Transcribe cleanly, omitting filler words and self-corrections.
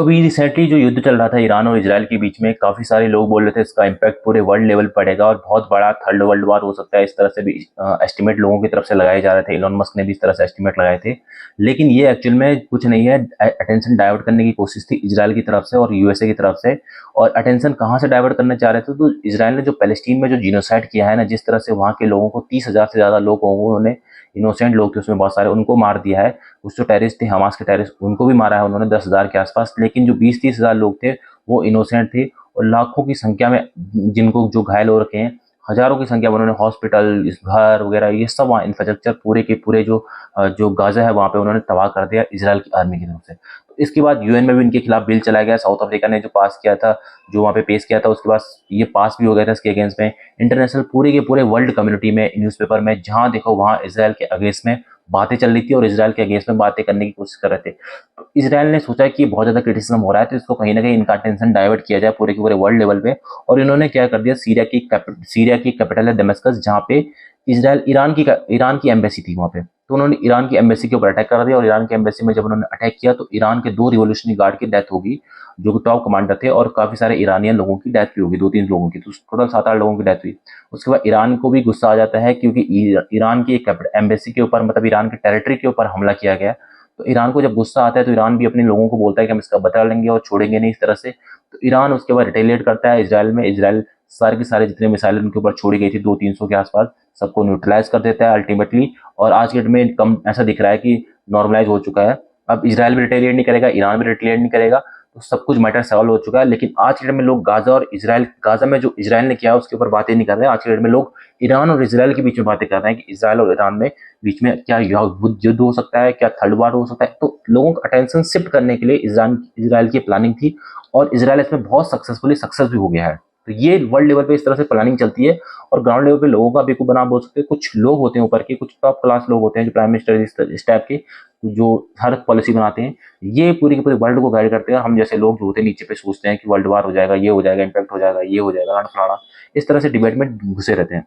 तो अभी रिसेंटली जो युद्ध चल रहा था ईरान और इजराइल के बीच में, काफ़ी सारे लोग बोल रहे थे इसका इम्पैक्ट पूरे वर्ल्ड लेवल पर पड़ेगा और बहुत बड़ा थर्ड वर्ल्ड वॉर हो सकता है। इस तरह से भी एस्टिमेट लोगों की तरफ से लगाए जा रहे थे। इलॉन मस्क ने भी इस तरह से एस्टिमेट लगाए थे। लेकिन ये एक्चुअल में कुछ नहीं है, अटेंशन डाइवर्ट करने की कोशिश थी इजराइल की तरफ से और यूएसए की तरफ से। और अटेंशन कहाँ से डाइवर्ट करना चाह रहे थे, तो इजराइल ने जो पैलेस्टीन में जो जीनोसाइड किया है ना, जिस तरह से वहाँ के लोगों को 30,000 से ज़्यादा लोगों को उन्होंने, इनोसेंट लोग थे उसमें बहुत सारे, उनको मार दिया है। उस जो टेररिस्ट थे, हमास के टेररिस्ट, उनको भी मारा है उन्होंने 10,000 के आसपास। लेकिन जो 20-30 हज़ार लोग थे वो इनोसेंट थे। और लाखों की संख्या में जिनको जो घायल हो रखे हैं, हजारों की संख्या में उन्होंने हॉस्पिटल, इस घर वगैरह, ये सब वहाँ इंफ्रास्ट्रक्चर पूरे के पूरे जो गाजा है वहाँ पे उन्होंने तबाह कर दिया इजराइल की आर्मी की तरफ से। तो इसके बाद यूएन में भी इनके खिलाफ बिल चलाया गया। साउथ अफ्रीका ने जो पास किया था, जो वहाँ पे पेश किया था, उसके बाद ये पास भी हो गया था इसके अगेंस्ट में। इंटरनेशनल पूरे के पूरे वर्ल्ड कम्युनिटी में, न्यूज़पेपर में, जहाँ देखो वहाँ इसराइल के अगेंस्ट में बातें चल रही थी और इसराइल के अगेंस्ट में बातें करने की कोशिश कर रहे थे। तो इसराइल ने सोचा कि बहुत ज़्यादा क्रिटिसिज्म हो रहा है, तो इसको कहीं ना कहीं इनका अटेंशन डाइवर्ट किया जाए पूरे के पूरे वर्ल्ड लेवल पे। और इन्होंने क्या कर दिया, सीरिया की कैपिटल है दमिश्क, जहाँ पे इसराइल ईरान की एम्बेसी थी वहाँ पे, तो उन्होंने ईरान की एम्बेसी के ऊपर अटैक कर दिया। और ईरान की एम्बेसी में जब उन्होंने अटैक किया तो ईरान के 2 रिवोल्यूशनरी गार्ड की डेथ होगी, जो कि टॉप कमांडर थे, और काफ़ी सारे ईरानियन लोगों की डेथ भी होगी, 2-3 लोगों की, तो टोटल 7-8 लोगों की डेथ हुई। उसके बाद ईरान को भी गुस्सा आ जाता है, क्योंकि ईरान की एक एम्बेसी के ऊपर, मतलब ईरान के टेरिटरी के ऊपर हमला किया गया। तो ईरान को जब गुस्सा आता है तो ईरान भी अपने लोगों को बोलता है कि हम इसका बदला लेंगे और छोड़ेंगे नहीं इस तरह से। तो ईरान उसके बाद रिटेलिएट करता है इसराइल में। इसराइल सारे के सारे जितने मिसाइल उनके ऊपर छोड़ी गई थी 200-300 के आसपास, सबको न्यूट्रलाइज कर देता है अल्टीमेटली। और आज के डेट में कम ऐसा दिख रहा है कि नॉर्मलाइज हो चुका है। अब इसराइल भी रिटेलिएट नहीं करेगा, ईरान भी रिटेलिएट नहीं करेगा, तो सब कुछ मैटर सॉल्व हो चुका है। लेकिन आज के डेट में लोग गाजा में जो इसराइल ने किया उसके ऊपर बातें नहीं कर रहे हैं। आज के डेट में लोग ईरान और इसराइल के बीच में बातें कर रहे हैं कि इसराइल और ईरान में बीच में क्या युद्ध हो सकता है, क्या थर्ड वार हो सकता है। तो लोगों का अटेंशन शिफ्ट करने के लिए इसराइल की प्लानिंग थी, और इसराइल इसमें बहुत सक्सेसफुली सक्सेस भी हो गया है। तो ये वर्ल्ड लेवल पे इस तरह से प्लानिंग चलती है। और ग्राउंड लेवल पे लोगों का बेवकूफ बना बोल सकते हैं। कुछ लोग होते हैं ऊपर के, कुछ टॉप क्लास लोग होते हैं जो प्राइम मिनिस्टर इस टाइप के, जो हर पॉलिसी बनाते हैं, ये पूरी की पूरी वर्ल्ड को गाइड करते हैं। हम जैसे लोग जो होते हैं नीचे पे सोचते हैं कि वर्ल्ड वार हो जाएगा, ये हो जाएगा, इम्पैक्ट हो जाएगा, ये हो जाएगा, फलाना, इस तरह से डिबेट में घुसे रहते हैं।